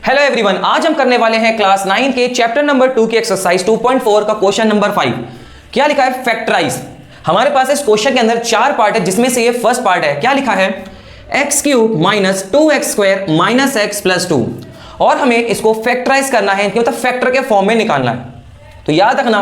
Hello everyone, आज हम करने वाले हैं क्लास 9 के चैप्टर नंबर 2 की एक्सरसाइज 2.4 का क्वेश्चन नंबर 5। क्या लिखा है? फैक्टराइज। हमारे पास इस क्वेश्चन के अंदर 4 पार्ट है, जिसमें से ये फर्स्ट पार्ट है। क्या लिखा है? X cube minus 2x square minus x plus 2, और हमें इसको फैक्टराइज करना है, मतलब फैक्टर के फॉर्म में निकालना है। तो याद रखना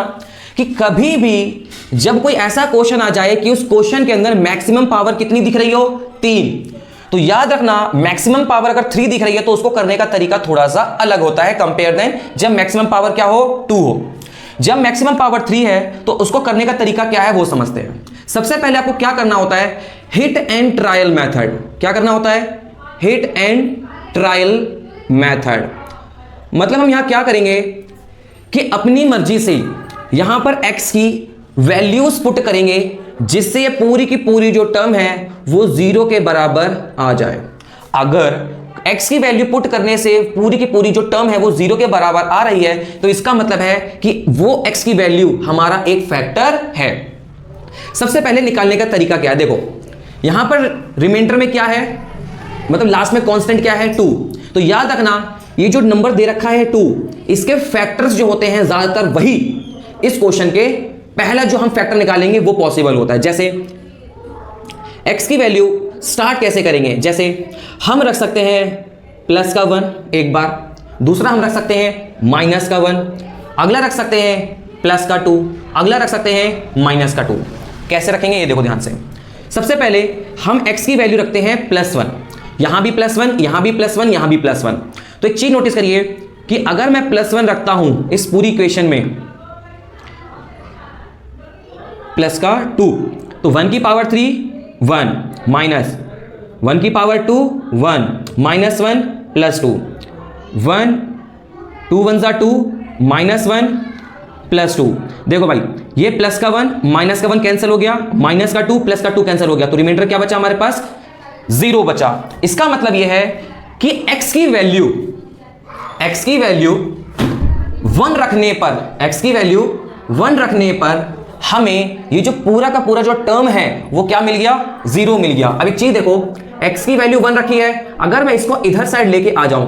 कि कभी भी जब कोई ऐसा क्वेश्चन आ जाए कि उस क्वेश्चन के अंदर मैक्सिमम पावर कितनी दिख रही हो, 3, तो याद रखना मैक्सिमम पावर अगर 3 दिख रही है तो उसको करने का तरीका थोड़ा सा अलग होता है कंपेयर देन जब मैक्सिमम पावर क्या हो, 2 हो। जब मैक्सिमम पावर 3 है तो उसको करने का तरीका क्या है वो समझते हैं। सबसे पहले आपको क्या करना होता है? Hit and trial method. क्या करना होता है? Hit and trial method. मतलब हम यहां क्या करेंगे कि अपनी मर्जी से यहां पर x की वैल्यूज पुट करेंगे, जिससे ये पूरी की पूरी जो टर्म है वो 0 के बराबर आ जाए। अगर x की वैल्यू पुट करने से पूरी की पूरी जो टर्म है वो 0 के बराबर आ रही है तो इसका मतलब है कि वो x की वैल्यू हमारा एक फैक्टर है। सबसे पहले निकालने का तरीका क्या है? देखो यहां पर रिमाइंडर में क्या है, मतलब लास्ट में कांस्टेंट क्या है, 2। तो याद रखना ये जो नंबर दे रखा है 2, इसके फैक्टर्स जो होते हैं ज्यादातर वही इस क्वेश्चन के पहला जो हम फैक्टर निकालेंगे वो पॉसिबल होता है। जैसे x की वैल्यू स्टार्ट कैसे करेंगे? जैसे हम रख सकते हैं प्लस का 1 एक बार, दूसरा हम रख सकते हैं माइनस का 1, अगला रख सकते हैं प्लस का 2, अगला रख सकते हैं माइनस का 2। कैसे रखेंगे ये देखो ध्यान से। सबसे पहले हम x की वैल्यू रखते हैं +1, यहां भी +1, यहां भी +1, यहां भी +1। तो एक चीज नोटिस करिए कि अगर मैं +1 रखता हूं इस पूरी इक्वेशन में प्लस का 2, तो 1 की पावर 3 1 माइनस 1 की पावर 2 1 माइनस 1 प्लस 2 1 2 1 जा 2 माइनस 1 प्लस 2। देखो भाई ये प्लस का 1 माइनस का 1 कैंसिल हो गया, माइनस का 2 प्लस का 2 कैंसिल हो गया, तो रिमाइंडर क्या बचा हमारे पास? 0 बचा। इसका मतलब यह है कि x की वैल्यू 1 रखने पर हमें ये जो पूरा का पूरा जो टर्म है वो क्या मिल गया? 0 मिल गया। अब एक चीज देखो, x की वैल्यू 1 रखी है, अगर मैं इसको इधर साइड लेके आ जाऊं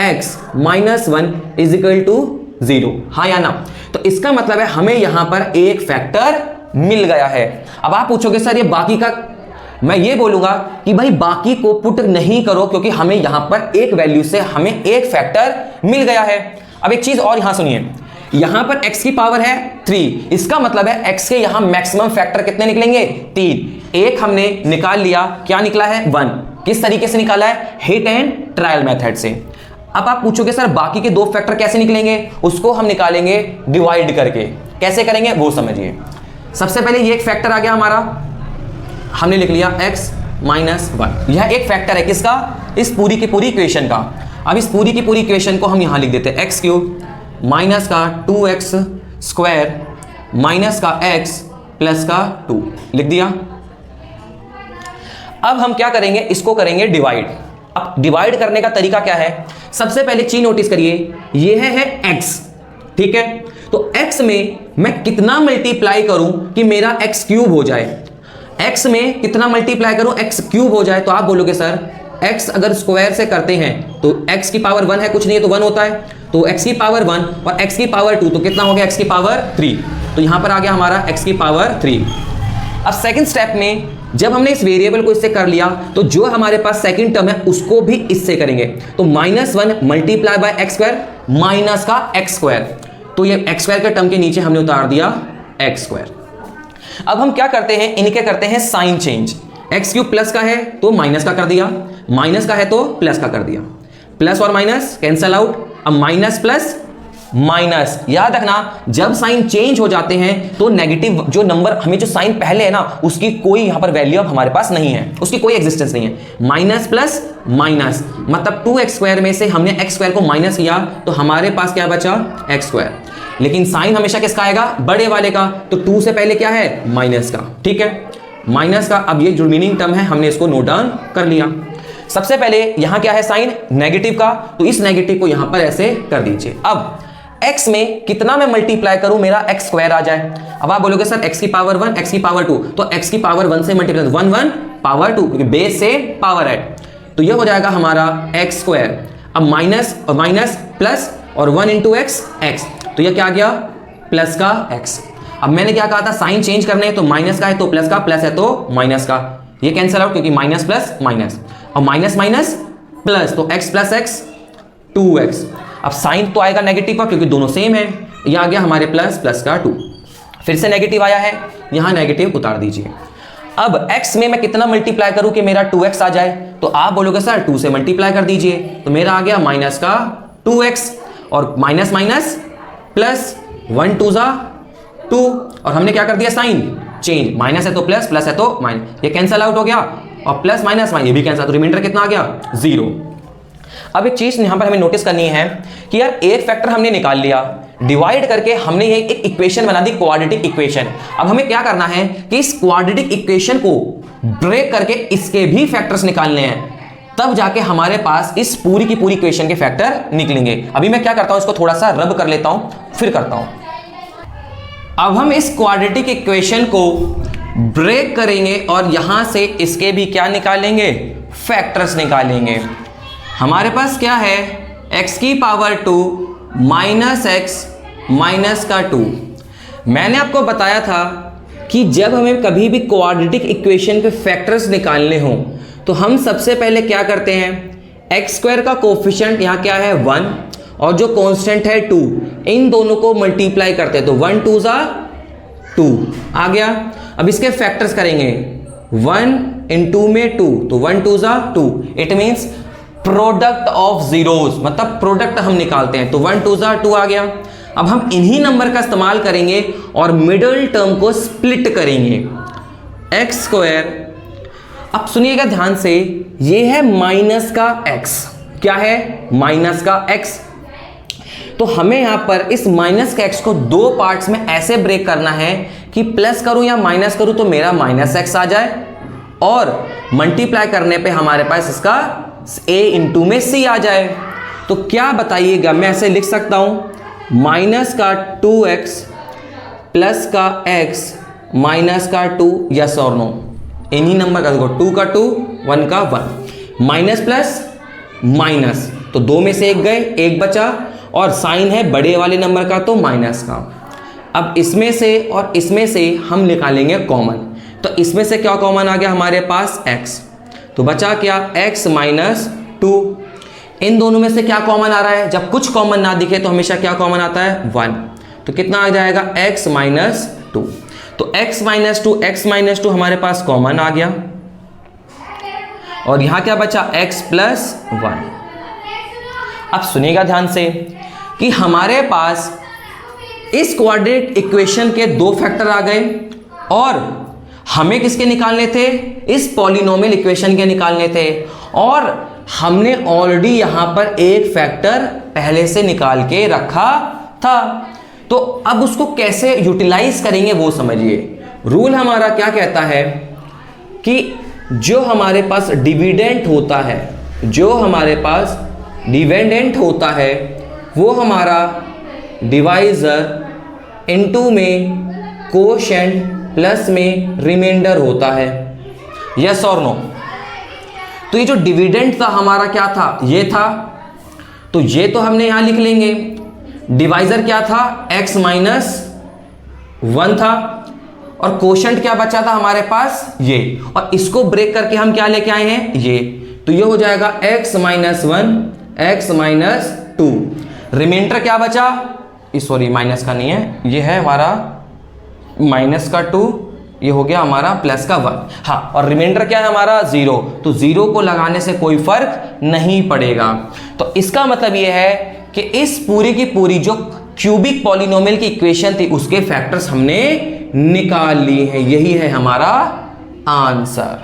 x minus 1 is equal to 0, हाँ या ना? तो इसका मतलब है हमें यहां पर एक फैक्टर मिल गया है। अब आप पूछोगे सर ये बाकी का, मैं ये बोलूंगा कि भाई बाकी को पुट नहीं करो, क्योंकि हमें यहां पर एक वैल्यू से हमें एक फैक्टर मिल गया है। अब एक चीज और यहां सुनिए, यहां पर x की पावर है 3, इसका मतलब है x के यहां मैक्सिमम फैक्टर कितने निकलेंगे? 3। एक हमने निकाल लिया, क्या निकला है? 1। किस तरीके से निकाला है? हिट एंड ट्रायल मेथड से। अब आप पूछोगे सर बाकी के 2 फैक्टर कैसे निकलेंगे? उसको हम निकालेंगे डिवाइड करके। कैसे करेंगे वो समझिए। सबसे पहले ये एक फैक्टर आ गया हमारा, हमने लिख लिया x माइनस 1। यह एक फैक्टर है किसका? इस पूरी की पूरी इक्वेशन का। अब इस पूरी की पूरी इक्वेशन को हम यहां लिख देते हैं x क्यूब माइनस का 2x स्क्वायर माइनस का x प्लस का 2 लिख दिया। अब हम क्या करेंगे? इसको करेंगे डिवाइड। अब डिवाइड करने का तरीका क्या है? सबसे पहले चीज नोटिस करिए, यह है x, ठीक है? तो x में मैं कितना मल्टीप्लाई करूं कि मेरा x क्यूब हो जाए? x में कितना मल्टीप्लाई करूं x क्यूब हो जाए? तो आप बोलोगे सर x अगर स्क्वायर से करते हैं तो x की पावर 1 है, कुछ नहीं है तो 1 होता है, तो x की पावर 1 और x की पावर 2, तो कितना हो गया? x की पावर 3। तो यहां पर आ गया हमारा x की पावर 3। अब सेकंड स्टेप में जब हमने इस वेरिएबल को इससे कर लिया तो जो हमारे पास सेकंड टर्म है उसको भी इससे करेंगे, तो -1 multiply by x square minus का x स्क्वायर, तो ये x स्क्वायर के टर्म के नीचे हमने उतार दिया x स्क्वायर। अब हम क्या करते हैं? इनके करते हैं sign change. x cube plus का है तो माइनस का कर दिया, माइनस का है तो प्लस का कर दिया, प्लस और माइनस कैंसल आउट। अब माइनस प्लस माइनस, याद रखना जब साइन चेंज हो जाते हैं तो नेगेटिव जो नंबर हमें जो साइन पहले है ना उसकी कोई यहां पर वैल्यू अब हमारे पास नहीं है, उसकी कोई एग्जिस्टेंस नहीं है। माइनस प्लस माइनस मतलब 2x स्क्वायर में से हमने x स्क्वायर को माइनस किया तो हमारे पास क्या बचा? x square. लेकिन साइन हमेशा किसका आएगा? बड़े वाले का, तो 2 से पहले क्या है? माइनस का, ठीक है? माइनस का। अब ये जो रिमेनिंग टर्म है हमने इसको नोट डाउन कर लिया। सबसे पहले यहां क्या है? साइन नेगेटिव का, तो इस नेगेटिव को यहां पर ऐसे कर दीजिए। अब x में कितना मैं मल्टीप्लाई करूं मेरा x स्क्वायर आ जाए? अब आप बोलोगे सर x की पावर 1 x की पावर 2, तो x की पावर 1 से मल्टीप्लाई 1 1 पावर 2, क्योंकि बेस से पावर ऐड, तो ये हो जाएगा हमारा x स्क्वायर। अब माइनस और माइनस प्लस और 1 इंटू एक्स एक्स, तो यह क्या आ गया प्लस का एक्स। अब मैंने क्या कहा था साइन चेंज करने हैं, तो माइनस का है तो प्लस का, प्लस है तो माइनस का, ये कैंसिल आउट क्योंकि माइनस प्लस माइनस, और माइनस माइनस प्लस, तो x प्लस एक्स 2x। अब साइन तो आएगा नेगेटिव का क्योंकि दोनों सेम है, यह आ गया हमारे प्लस प्लस का 2, फिर से नेगेटिव आया है, यहां नेगेटिव उतार दीजिए। अब x में मैं कितना मल्टीप्लाई करूं कि मेरा 2x आ जाए, तो आप बोलोगे सर 2 से मल्टीप्लाई कर दीजिए, तो मेरा आ गया माइनस का 2x और माइनस माइनस प्लस 1 2 जा 2, और हमने क्या कर दिया साइन चेंज, माइनस है तो प्लस, प्लस है तो माइनस, ये कैंसिल आउट हो गया, और प्लस माइनस माइनस ये भी कैंसिल, तो रिमाइंडर कितना आ गया 0। अब एक चीज यहां पर हमें नोटिस करनी है कि यार एक फैक्टर हमने निकाल लिया, डिवाइड करके हमने ये एक इक्वेशन बना दी क्वाड्रेटिक इक्वेशन। अब हमें क्या करना है कि इस क्वाड्रेटिक इक्वेशन को ब्रेक करके इसके भी फैक्टर्स निकालने हैं, तब जाके हमारे पास इस पूरी की पूरी इक्वेशन के फैक्टर निकलेंगे। अभी मैं क्या करता हूं, इसको थोड़ा सा रब कर लेता हूं फिर करता हूं। अब हम इस क्वाड्रेटिक इक्वेशन को ब्रेक करेंगे और यहां से इसके भी क्या निकालेंगे फैक्टर्स निकालेंगे। हमारे पास क्या है x की पावर 2 माइनस एक्स माइनस का 2। मैंने आपको बताया था कि जब हमें कभी भी क्वाड्रेटिक इक्वेशन के फैक्टर्स निकालने हो तो हम सबसे पहले क्या करते हैं, एक्स स्क्वायर का कोफिशिएंट यहाँ क्या है 1 और जो कांस्टेंट है 2, इन दोनों को मल्टीप्लाई करते हैं, तो 1 2 जा 2 आ गया। अब इसके फैक्टर्स करेंगे 1 इंटू में 2, तो 1 2 जा 2, it means product of zeros, मतलब प्रोडक्ट हम निकालते हैं, तो 1 2 जा 2 आ गया। अब हम इन्हीं नंबर का इस्तेमाल करेंगे और मिडिल टर्म को स्प्लिट करेंगे, एक्स स्क्वायर। अब सुनिएगा ध्यान से, ये है माइनस का x, क्या है माइनस का x, तो हमें यहां पर इस माइनस के x को दो पार्ट्स में ऐसे ब्रेक करना है कि प्लस करूं या माइनस करूं तो मेरा माइनस x आ जाए, और मल्टीप्लाई करने पे हमारे पास इसका a इंटू में c आ जाए। तो क्या बताइएगा, मैं ऐसे लिख सकता हूं माइनस का 2x प्लस का x माइनस का 2, यस और नो, इन्हीं नंबर का देखो 2 का 2 1 का 1, माइनस प्लस माइनस, तो 2 में से 1 गए, 1 बचा, और साइन है बड़े वाले नंबर का तो माइनस का। अब इसमें से और इसमें से हम निकालेंगे कॉमन, तो इसमें से क्या कॉमन आ गया हमारे पास x, तो बचा क्या x माइनस 2। इन दोनों में से क्या कॉमन आ रहा है, जब कुछ कॉमन ना दिखे तो हमेशा क्या कॉमन आता है 1, तो कितना आ जाएगा x माइनस 2, तो x माइनस 2 x माइनस 2 हमारे पास कॉमन आ गया, और यहां क्या बचा x प्लस 1। अब सुनिएगा ध्यान से कि हमारे पास इस क्वाड्रेटिक इक्वेशन के दो फैक्टर आ गए, और हमें किसके निकालने थे, इस पॉलिनोमियल इक्वेशन के निकालने थे, और हमने ऑलरेडी यहां पर एक फैक्टर पहले से निकाल के रखा था, तो अब उसको कैसे यूटिलाइज करेंगे वो समझिए। रूल हमारा क्या कहता है कि जो हमारे पास डिविडेंट होता है, जो हमारे पास डिविडेंट होता है, वो हमारा डिवाइजर इनटू में कोशेंट प्लस में रिमाइंडर होता है, यस और नो। तो ये जो डिविडेंट था हमारा क्या था, ये था, तो ये तो हमने यहां लिख लेंगे। डिवाइजर क्या था, x माइनस 1 था, और कोशेंट क्या बचा था हमारे पास, ये, और इसको ब्रेक करके हम क्या लेके आए हैं, ये, तो ये हो जाएगा x minus 1 x minus 2, reminder क्या बचा, सॉरी माइनस का नहीं है, ये है हमारा माइनस का 2, ये हो गया हमारा प्लस का 1, हाँ, और रिमाइंडर क्या है हमारा 0, तो 0 को लगाने से कोई फर्क नहीं पड़ेगा। तो इसका मतलब ये है कि इस पूरी की पूरी जो क्यूबिक पॉलिनोमियल की इक्वेशन थी उसके फैक्टर्स हमने निकाल लिए हैं, यही है हमारा आंसर।